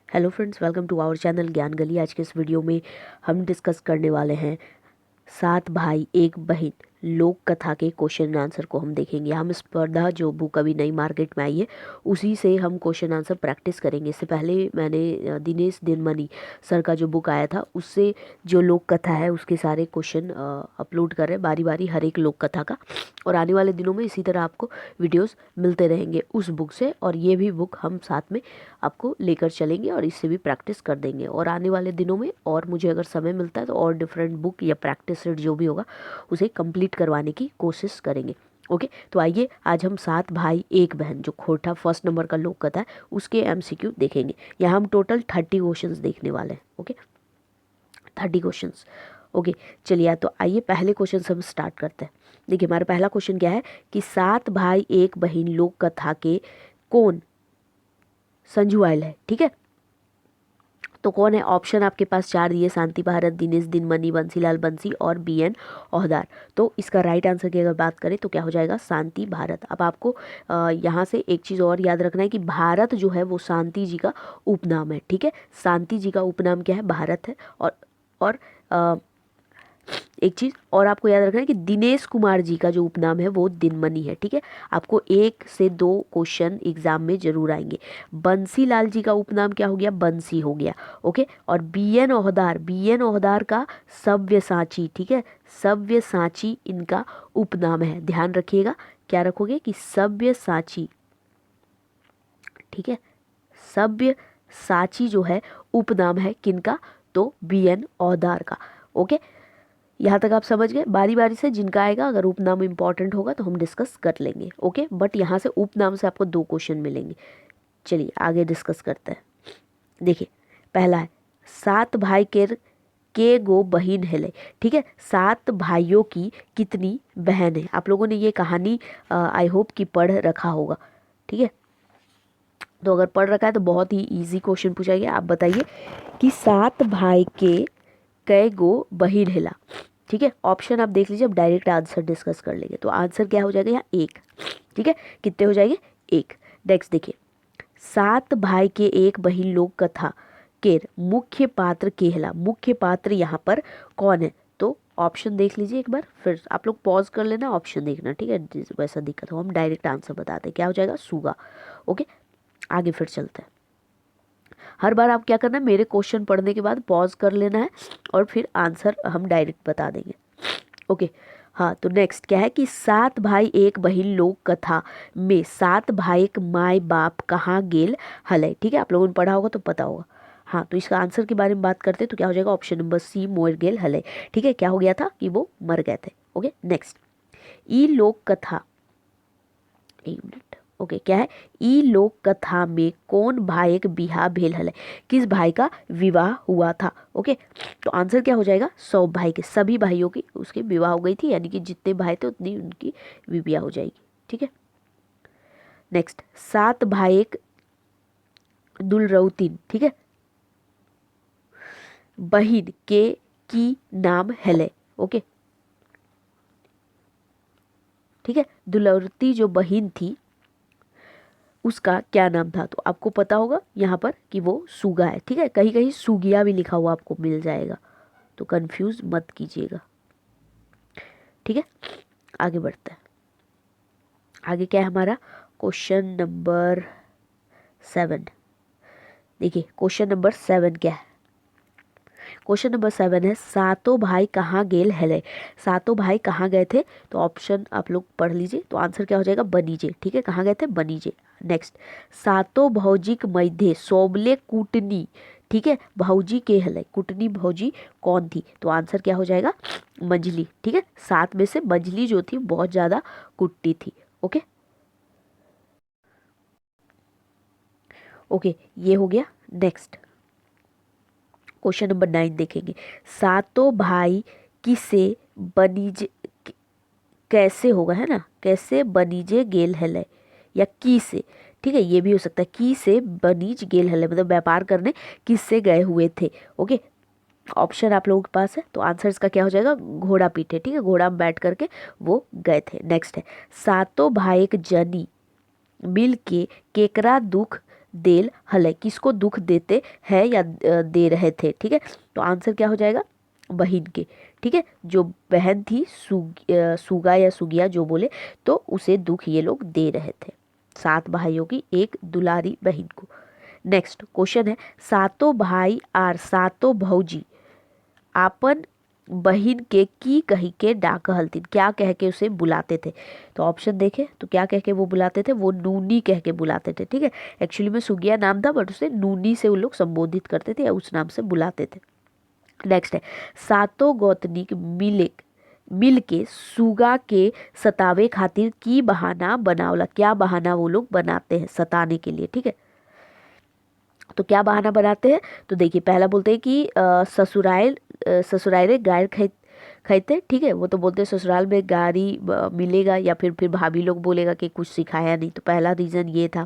Hello friends, welcome to our channel Gyan Gali. आज के इस वीडियो में हम डिस्कस करने वाले हैं 7 भाई एक बहन लोक कथा के क्वेश्चन एंड आंसर को हम देखेंगे। हम स्पर्धा जो बुक अभी नई मार्केट में आई है उसी से हम क्वेश्चन आंसर प्रैक्टिस करेंगे। इससे पहले मैंने दिनेश दिनमनी सर का जो बुक आया था उससे जो लोक कथा है उसके सारे क्वेश्चन अपलोड कर रहे हैं बारी बारी हर एक लोक कथा का, और आने वाले दिनों में इसी तरह आपको वीडियोस मिलते रहेंगे उस बुक से। और ये भी बुक हम साथ में आपको लेकर चलेंगे और इससे भी प्रैक्टिस कर देंगे। और आने वाले दिनों में और मुझे अगर समय मिलता है तो और डिफरेंट बुक या प्रैक्टिस सेट जो भी होगा उसे कंप्लीट करवाने की कोशिश करेंगे। ओके, तो आइए आज हम 7 भाई एक बहन जो खोटा फर्स्ट नंबर का लोक कथा है उसके एमसीक्यू देखेंगे। यहाँ हम टोटल 30 क्वेश्चंस देखने वाले हैं। Okay, 30 questions. ओके, चलिए तो आइए पहले क्वेश्चन से हम स्टार्ट करते हैं। देखिए हमारा पहला क्वेश्चन क्या है कि 7 भाई एक बहन लोक कथा के कौन संजू आयल है। ठीक है, तो कौन है? ऑप्शन आपके पास 4 दिए, शांति भारत, दिनेश दिनमनी, बंसीलाल बंसी और बीएन औहदार। तो इसका राइट आंसर की अगर बात करें तो क्या हो जाएगा? शांति भारत। अब आपको यहाँ से एक चीज़ और याद रखना है कि भारत जो है वो शांति जी का उपनाम है। ठीक है, शांति जी का उपनाम क्या है? भारत है। और अ, एक चीज़ और आपको याद रखना है कि दिनेश कुमार जी का जो उपनाम है वो दिनमनी है। ठीक है, आपको 1 से 2 क्वेश्चन एग्जाम में जरूर आएंगे। बंसीलाल जी का उपनाम क्या हो गया? बंसी हो गया। ओके, और बीएन औहदार का सव्यसाची। ठीक है, सव्यसाची इनका उपनाम है। ध्यान रखिएगा, क्या रखोगे कि सव्यसाची। ठीक है, सव्यसाची जो है उपनाम है किनका? तो बीएन औहदार का। ओके, यहाँ तक आप समझ गए। बारी बारी से जिनका आएगा, अगर उपनाम इंपॉर्टेंट होगा तो हम डिस्कस कर लेंगे। ओके, बट यहाँ से उपनाम से आपको 2 क्वेश्चन मिलेंगे। चलिए आगे डिस्कस करते हैं। देखिए पहला है 7 भाई के गो बहिन हेले। ठीक है, 7 भाइयों की कितनी बहन है? आप लोगों ने ये कहानी आई होप कि पढ़ रखा होगा। ठीक है, तो अगर पढ़ रखा है तो बहुत ही इजी क्वेश्चन पूछा गया। आप बताइए कि 7 भाई के कै गो बहिन हेला। ठीक है, ऑप्शन आप देख लीजिए, अब डायरेक्ट आंसर डिस्कस कर लेंगे। तो आंसर क्या हो जाएगा यहाँ? 1। ठीक है, कितने हो जाएंगे? 1। नेक्स्ट देखिए, 7 भाई के एक बहिन लोक कथा के मुख्य पात्र केहला। मुख्य पात्र यहाँ पर कौन है? तो ऑप्शन देख लीजिए एक बार, फिर आप लोग पॉज कर लेना, ऑप्शन देखना। ठीक है, वैसा दिक्कत हो हम डायरेक्ट आंसर बताते हैं। क्या हो जाएगा? सूगा। ओके, आगे फिर चलते हैं। हर बार आप क्या करना है, मेरे क्वेश्चन पढ़ने के बाद पॉज कर लेना है और फिर आंसर हम डायरेक्ट बता देंगे। ओके, हाँ, तो नेक्स्ट क्या है कि 7 भाई एक बहिन लोक कथा में 7 भाई एक माई बाप कहाँ गेल हलय। ठीक है, आप लोगों ने पढ़ा होगा तो पता होगा। हाँ, तो इसका आंसर के बारे में बात करते हैं तो क्या हो जाएगा? ऑप्शन नंबर सी, मोर गेल हलय। ठीक है, क्या हो गया था कि वो मर गए थे। ओके, नेक्स्ट, ई लोक कथा, एक मिनट। ओके, क्या है? ई लोक कथा में कौन भाई एक बिहा भेल हल? किस भाई का विवाह हुआ था? ओके, तो आंसर क्या हो जाएगा? 100 भाई के, सभी भाइयों की उसके विवाह हो गई थी, यानी कि जितने भाई थे उतनी उनकी विवाह हो जाएगी। ठीक है, नेक्स्ट, 7 भाई एक दुलरउतीन। ठीक है, बहिन के की नाम हेले। ओके, ठीक है, दुलरती जो बहिन थी उसका क्या नाम था? तो आपको पता होगा यहाँ पर कि वो सुगा है। ठीक है, कहीं कहीं सुगिया भी लिखा हुआ आपको मिल जाएगा, तो कंफ्यूज मत कीजिएगा। ठीक है, आगे बढ़ते हैं। आगे क्या है हमारा? Question number 7। देखिए क्वेश्चन नंबर 7 क्या है? क्वेश्चन नंबर 7 है, सातों भाई कहाँ गेल हेले। सातों भाई कहाँ गए थे? तो ऑप्शन आप लोग पढ़ लीजिए, तो आंसर क्या हो जाएगा? बनीजे। ठीक है, कहाँ गए थे? बनीजे। नेक्स्ट, सातों भौजिक मध्य सोबले कुटनी। ठीक है, भौजी के हले, कुटनी भौजी कौन थी? तो आंसर क्या हो जाएगा? मंजली। ठीक है, 7 में से मंजली जो थी बहुत ज़्यादा कुट्टी थी। ओके ओके, ये हो गया। नेक्स्ट क्वेश्चन नंबर 9 देखेंगे, सातों भाई किसे बनीजे, कैसे होगा है ना, कैसे बनीजे गेल हले या की से। ठीक है, ये भी हो सकता है की से बनीज गेल हले, मतलब व्यापार करने किससे गए हुए थे। ओके, ऑप्शन आप लोगों के पास है, तो आंसर इसका क्या हो जाएगा? घोड़ा पीटे। ठीक है, घोड़ा में बैठ करके वो गए थे। नेक्स्ट है, सातों भाई एक जनी मिल के केकरा दुख देल हले, किसको दुख देते हैं या दे रहे थे, ठीक है। तो आंसर क्या हो जाएगा, बहन के, ठीक है। जो बहन थी सुगा या सुगिया जो बोले, तो उसे दुख ये लोग दे रहे थे, 7 भाइयों की एक दुलारी बहन को। नेक्स्ट क्वेश्चन है, सातों भाई आर सातों भौजी आपन बहिन के की कही के डाक हलतीन, क्या कह के उसे बुलाते थे। तो ऑप्शन देखे तो क्या कह के वो बुलाते थे, वो नूनी कह के बुलाते थे, ठीक है। एक्चुअली में सुगिया नाम था, बट उसे नूनी से वो लोग संबोधित करते थे या उस नाम से बुलाते थे। नेक्स्ट है, सातों गौतनिक मिल के सुगा के सतावे खातिर की बहाना बनावला, क्या बहाना वो लोग बनाते हैं सताने के लिए, ठीक है। तो क्या बहाना बनाते हैं, तो देखिए पहला बोलते हैं कि ससुराल गाय खाते, ठीक है। वो तो बोलते हैं ससुराल में गाड़ी मिलेगा, या फिर भाभी लोग बोलेगा कि कुछ सिखाया नहीं, तो पहला रीज़न ये था।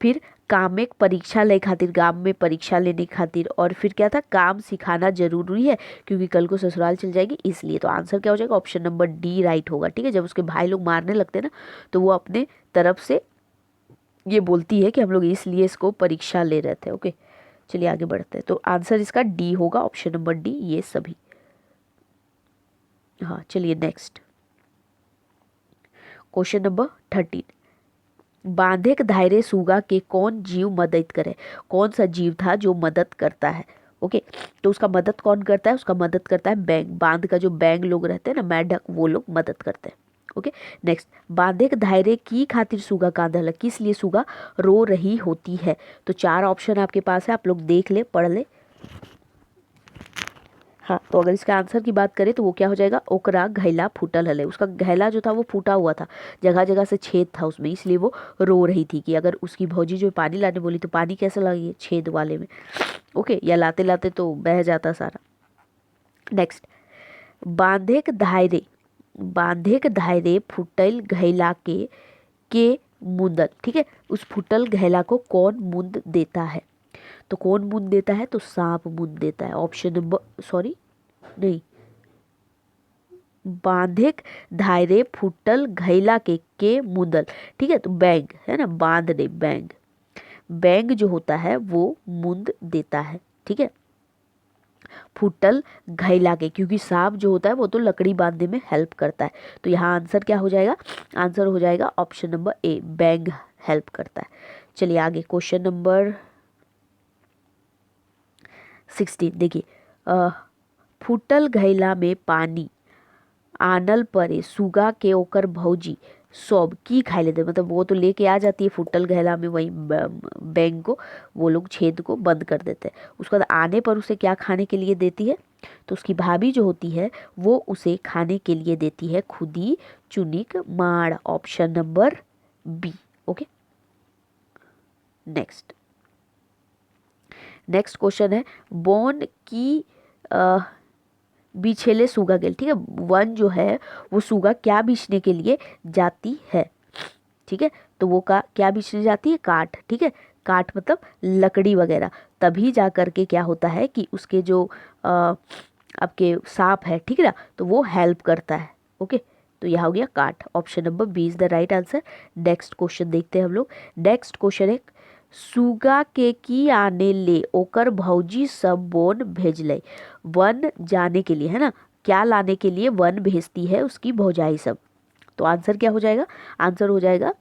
फिर कामिक परीक्षा ले खातिर, गांव में परीक्षा लेने खातिर, और फिर क्या था, काम सिखाना जरूरी है क्योंकि कल को ससुराल चल जाएगी इसलिए। तो आंसर क्या हो जाएगा, ऑप्शन नंबर डी राइट होगा, ठीक है। जब उसके भाई लोग मारने लगते हैं ना, तो वो अपने तरफ से ये बोलती है कि हम लोग इसलिए इसको परीक्षा ले रहे थे। ओके, चलिए आगे बढ़ते हैं। तो आंसर इसका डी होगा, ऑप्शन नंबर डी, ये सभी। हाँ चलिए नेक्स्ट क्वेश्चन नंबर 13, बांधेक धायरे सूगा के कौन जीव मदद करे, कौन सा जीव था जो मदद करता है। ओके, तो उसका मदद कौन करता है, उसका मदद करता है बैंग, बांध का जो बैंग लोग रहते हैं ना, मेंढक, वो लोग मदद करते हैं। ओके नेक्स्ट, बांधेक धायरे की खातिर सूगा कांधल, किस लिए सूगा रो रही होती है। तो 4 ऑप्शन आपके पास है, आप लोग देख ले, पढ़ ले। हाँ, तो अगर इसका आंसर की बात करें तो वो क्या हो जाएगा, ओकरा घैला फूटल हले, उसका घैला जो था वो फूटा हुआ था, जगह जगह से छेद था उसमें, इसलिए वो रो रही थी कि अगर उसकी भौजी जो पानी लाने बोली तो पानी कैसे लगी छेद वाले में। ओके, या लाते लाते तो बह जाता सारा। नेक्स्ट, बांधेक धायरे फुटल घैला के मुंदन, ठीक है। उस फुटल घैला को कौन मुंद देता है, तो कौन मुंद देता है, तो सांप मुंद देता है। ऑप्शन नंबर, सॉरी नहीं, बांधेक धायरे फुटल घैला के मुंदल, ठीक है। तो बैंग है ना, बांध नहीं, बैंग, बैंग जो होता है वो मुंद देता है, ठीक है। फुटल घैला के, क्योंकि सांप जो होता है वो तो लकड़ी बांधने में हेल्प करता है। तो यहाँ आंसर क्या हो जाएगा, आंसर हो जाएगा option number A, bang help करता है। चलिए आगे क्वेश्चन नंबर 16 देखिए, फुटल घैला में पानी आनल परे सुगा के ओकर भौजी सब की खाई लेते, मतलब वो तो लेके आ जाती है फुटल घैला में, वही बैंग को वो लोग छेद को बंद कर देते हैं। उसके बाद आने पर उसे क्या खाने के लिए देती है, तो उसकी भाभी जो होती है वो उसे खाने के लिए देती है खुदी चुनिक माड़, option number B. Okay next question है, बोन की बिछेले सूगा गेल, ठीक है। वन जो है वो सूगा क्या बीछने के लिए जाती है, ठीक है। तो वो का क्या बीछने जाती है, काठ, ठीक है। काठ मतलब लकड़ी वगैरह, तभी जा करके क्या होता है कि उसके जो आपके सांप है, ठीक है ना, तो वो हेल्प करता है। ओके, तो यह हो गया काठ, option number B is the right answer. Next question देखते हैं हम लोग। नेक्स्ट क्वेश्चन है, सुगा के की आने ले ओकर भौजी सब बोन भेजले, वन जाने के लिए, है ना, क्या लाने के लिए वन भेजती है उसकी भौजाई सब। तो आंसर क्या हो जाएगा, आंसर हो जाएगा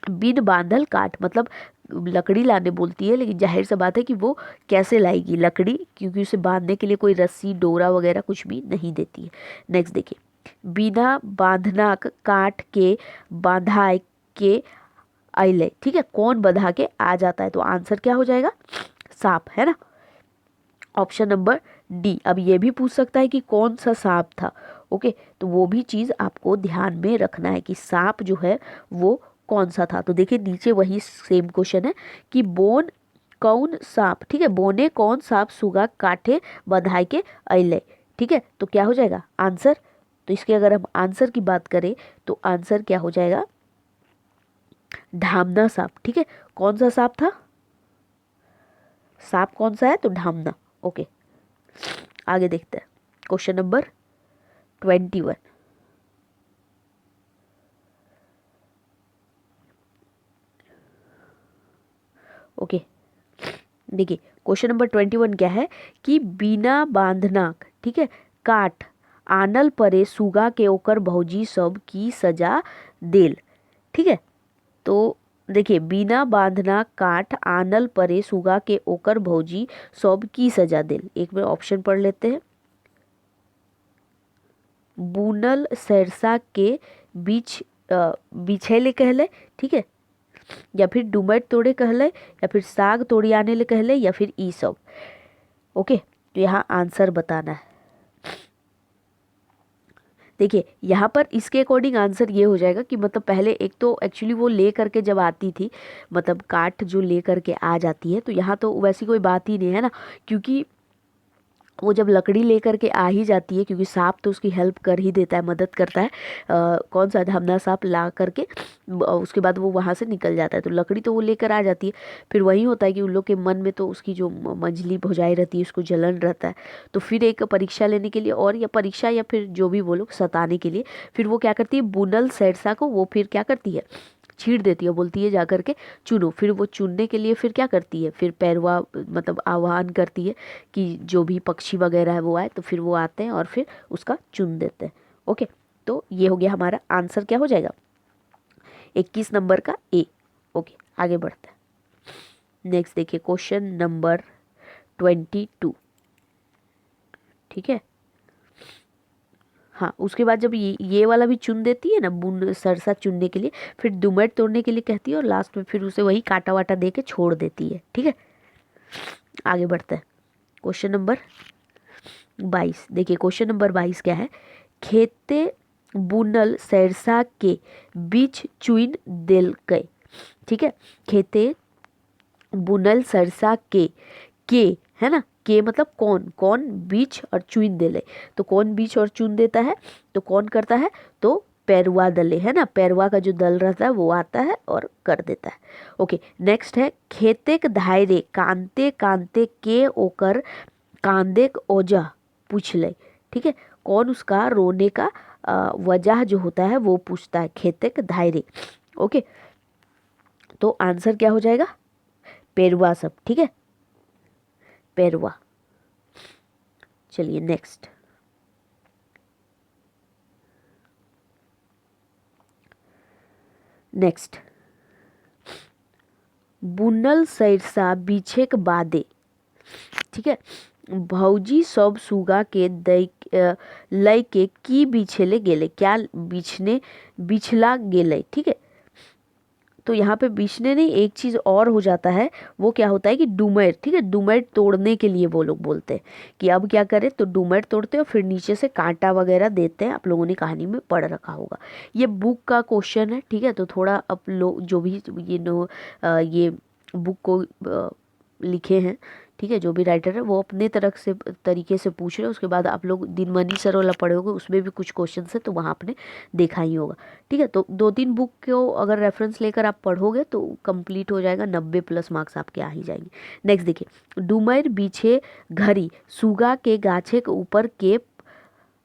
बिन बांधल काठ, मतलब लकड़ी लाने बोलती है, लेकिन जाहिर सी बात है कि वो कैसे लाएगी लकड़ी, क्योंकि उसे बांधने के लिए कोई रस्सी डोरा वगैरह कुछ भी नहीं देती है। नेक्स्ट देखिए, बिना बांधना काट के बांधाए के अइले, ठीक है, कौन बंधा के आ जाता है। तो आंसर क्या हो जाएगा, सांप, है ना, ऑप्शन नंबर डी। अब ये भी पूछ सकता है कि कौन सा सांप था। ओके, तो वो भी चीज़ आपको ध्यान में रखना है कि सांप जो है वो कौन सा था। तो देखिए नीचे वही सेम क्वेश्चन है कि बोन कौन सांप, ठीक है, बोने कौन सांप सुगा काठे बंधाई के अइले, ठीक है। तो क्या हो जाएगा आंसर, तो इसके अगर हम आंसर की बात करें तो आंसर क्या हो जाएगा, ढामना सांप, ठीक है। कौन सा सांप था, सांप कौन सा है, तो ढामना। ओके, आगे देखते हैं क्वेश्चन नंबर 21, ओके, देखिए क्वेश्चन नंबर 21 क्या है कि बिना बांधना, ठीक है, काट आनल परे सुगा के ओकर भौजी सब की सजा देल। ठीक है, तो देखिए बिना बांधना काट आनल परे सुगा के ओकर भौजी सब की सजा देल। एक बार ऑप्शन पढ़ लेते हैं। बुनल सरसा के बीच बिछेले कहले, ठीक है, या फिर डुमट तोड़े कहले, या फिर साग तोड़ी आने ले कहले, या फिर ई सब। ओके, तो यहाँ आंसर बताना है। देखिए यहाँ पर इसके अकॉर्डिंग आंसर ये हो जाएगा कि मतलब पहले एक तो एक्चुअली वो ले करके जब आती थी, मतलब काट जो ले करके आ जाती है, तो यहाँ तो वैसी कोई बात ही नहीं है ना, क्योंकि वो जब लकड़ी लेकर के आ ही जाती है, क्योंकि सांप तो उसकी हेल्प कर ही देता है, मदद करता है। कौन सा धामना सांप ला करके उसके बाद वो वहाँ से निकल जाता है, तो लकड़ी तो वो लेकर आ जाती है। फिर वही होता है कि उन लोग के मन में तो उसकी जो मंजली भुजाई रहती है, उसको जलन रहता है। तो फिर एक परीक्षा लेने के लिए, और या परीक्षा या फिर जो भी वो लोग सताने के लिए, फिर वो क्या करती है, बुनल सरसा को वो फिर क्या करती है, छीड़ देती है, बोलती है जा करके चुनो। फिर वो चुनने के लिए फिर क्या करती है, फिर पैरवा मतलब आह्वान करती है कि जो भी पक्षी वगैरह है वो आए, तो फिर वो आते हैं और फिर उसका चुन देते हैं। ओके, तो ये हो गया हमारा आंसर, क्या हो जाएगा 21 नंबर का ए। ओके, आगे बढ़ते हैं। नेक्स्ट देखिए क्वेश्चन नंबर 22। ठीक है, हाँ, उसके बाद जब ये वाला भी चुन देती है ना, बुन सरसा चुनने के लिए, फिर दुमट तोड़ने के लिए कहती है, और लास्ट में फिर उसे वही काटा वाटा दे के छोड़ देती है। ठीक है, आगे बढ़ते हैं। Question number 22। देखिए क्वेश्चन नंबर 22 क्या है, खेते बुनल सरसा के बीच चुन दिल गए। ठीक है, खेते बुनल सरसा के है ना, के मतलब कौन, कौन बीच और चुन दे ले, तो कौन बीच और चुन देता है, तो कौन करता है, तो पैरवा दले, है ना, पैरवा का जो दल रहता है वो आता है और कर देता है। ओके, नेक्स्ट है खेतेक धायरे कांते कांते के ओकर कांदेक ओजा पूछ ले। ठीक है, कौन उसका रोने का वजह जो होता है वो पूछता है, खेतेक धायरे। ओके, तो आंसर क्या हो जाएगा, पेरवा सब। ठीक है, पेरवा। चलिए नेक्स्ट, नेक्स्ट बुनल सरसा बीछे के बादे। ठीक है, भौजी सब सुगा के दई लय के की बिछेले गेले, क्या बिछने बिछला गेले। ठीक है, तो यहाँ पे बिछने नहीं, एक चीज़ और हो जाता है, वो क्या होता है कि डुमर। ठीक है, डुमर तोड़ने के लिए वो लोग बोलते हैं कि अब क्या करें, तो डुमर तोड़ते हैं और फिर नीचे से कांटा वगैरह देते हैं। आप लोगों ने कहानी में पढ़ रखा होगा, ये बुक का क्वेश्चन है। ठीक है, तो थोड़ा आप लोग जो भी ये बुक को लिखे हैं, ठीक है, जो भी राइटर है वो अपने तरफ से तरीके से पूछ रहे हैं। उसके बाद आप लोग दिनमनी सर वाला पढ़े होगे, उसमें भी कुछ क्वेश्चन है, तो वहाँ आपने देखा ही होगा। ठीक है, तो 2-3 बुक को अगर रेफरेंस लेकर आप पढ़ोगे तो कंप्लीट हो जाएगा, 90+ मार्क्स आपके आ ही जाएंगे। नेक्स्ट देखिए, डुमर बीछे घड़ी सुगा के गाछे के ऊपर के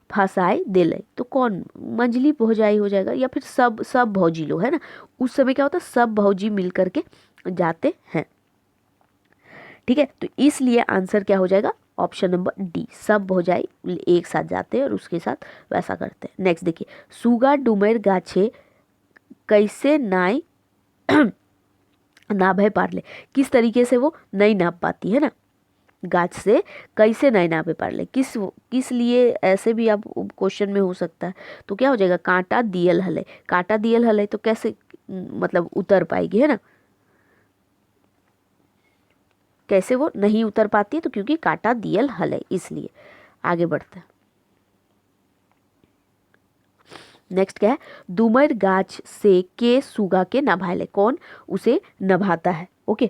फंसाए दिले, तो कौन, मंजली भौजाई हो जाएगा, या फिर सब भौजी लोग, है ना। उस समय क्या होता है, सब भौजी मिल करके जाते हैं। ठीक है, तो इसलिए आंसर क्या हो जाएगा, ऑप्शन नंबर डी, सब भौजाई एक साथ जाते हैं और उसके साथ वैसा करते हैं। नेक्स्ट देखिए, सुगा डुमर गाछे कैसे नाई नाभे पारले, किस तरीके से वो नहीं नाप पाती है ना, गाछ से कैसे नहीं नापे पारले, किस लिए, ऐसे भी आप क्वेश्चन में हो सकता है। तो क्या हो जाएगा, कांटा दियल हले, कांटा दियल हले तो कैसे मतलब उतर पाएगी, है ना, कैसे वो नहीं उतर पाती है, तो क्योंकि कांटा दियल हल है, इसलिए। आगे बढ़ते हैं। नेक्स्ट क्या है, दुमर गाछ से के सुगा के नभाले, कौन उसे नभाता है। ओके,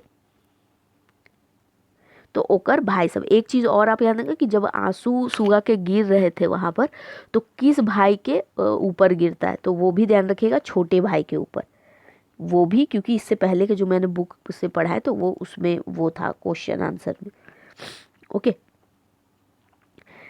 तो ओकर भाई सब। एक चीज और आप याद रखें कि जब आंसू सुगा के गिर रहे थे वहां पर, तो किस भाई के ऊपर गिरता है, तो वो भी ध्यान रखिएगा, छोटे भाई के ऊपर। वो भी क्योंकि इससे पहले के जो मैंने बुक से पढ़ा है, तो वो उसमें वो था क्वेश्चन आंसर में। ओके,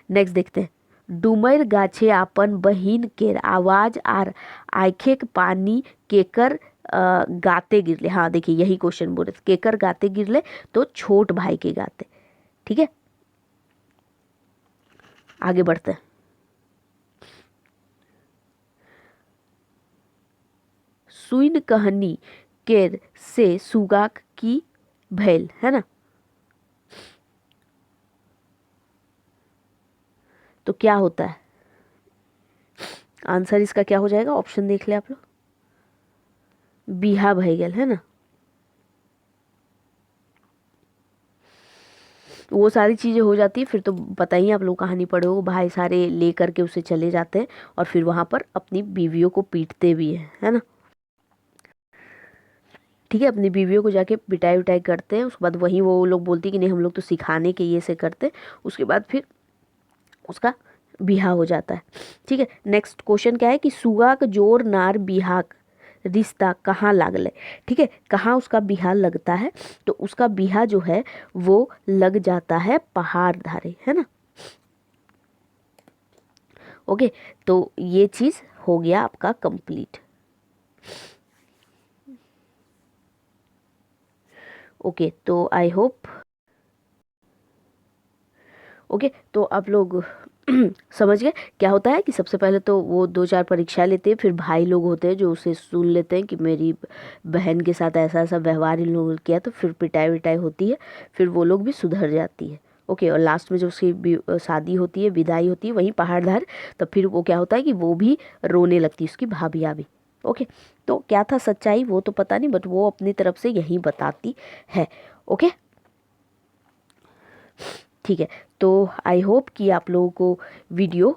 नेक्स्ट देखते हैं, डुमर गाछे आपन बहिन केर आवाज आर आँखें के पानी केकर गाते गिरले, हाँ देखिए यही क्वेश्चन बोल रहे थे, केकर गाते गिरले, तो छोट भाई के गाते। ठीक है, आगे बढ़ते हैं। सुइन कहनी केर से सुगाक की भैल, है ना। तो क्या होता है आंसर इसका, क्या हो जाएगा, ऑप्शन देख ले आप लोग, बिहा भय गेल, है ना। वो सारी चीज़ें हो जाती है, फिर तो पता ही है, आप लोग कहानी पढ़े हो, भाई सारे ले करके उसे चले जाते हैं और फिर वहाँ पर अपनी बीवियों को पीटते भी हैं, है ना। ठीक है, अपनी बीवियों को जाके पिटाई उटाई करते हैं, उसके बाद वहीं वो लोग बोलती है कि नहीं हम लोग तो सिखाने के ये से करते हैं, उसके बाद फिर उसका बिहा हो जाता है। ठीक है, नेक्स्ट क्वेश्चन क्या है कि सुगाक जोर नार बिहाक रिश्ता कहाँ लागले। ठीक है, कहाँ उसका बिहा लगता है, तो उसका बिहा जो है वो लग जाता है पहाड़ धारे, है ना। ओके, तो ये चीज हो गया आपका कंप्लीट। ओके, तो आई होप, ओके तो आप लोग समझ गए क्या होता है कि सबसे पहले तो वो 2-4 परीक्षा लेते हैं, फिर भाई लोग होते हैं जो उसे सुन लेते हैं कि मेरी बहन के साथ ऐसा ऐसा व्यवहार इन लोगों ने किया, तो फिर पिटाई विटाई होती है, फिर वो लोग भी सुधर जाती है। ओके, और लास्ट में जो उसकी शादी होती है, विदाई होती है वहीं पहाड़धार, तब फिर वो क्या होता है कि वो भी रोने लगती है, उसकी भाभियाँ भी। ओके, तो क्या था सच्चाई वो तो पता नहीं, बट वो अपनी तरफ से यही बताती है। ओके, ठीक है, तो आई होप कि आप लोगों को वीडियो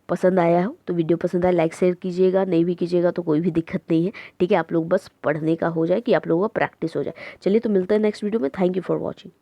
पसंद आया हो, तो वीडियो पसंद आया लाइक शेयर कीजिएगा, नहीं भी कीजिएगा तो कोई भी दिक्कत नहीं है। ठीक है, आप लोग बस पढ़ने का हो जाए कि आप लोगों का प्रैक्टिस हो जाए। चलिए, तो मिलते हैं नेक्स्ट वीडियो में। Thank you for watching.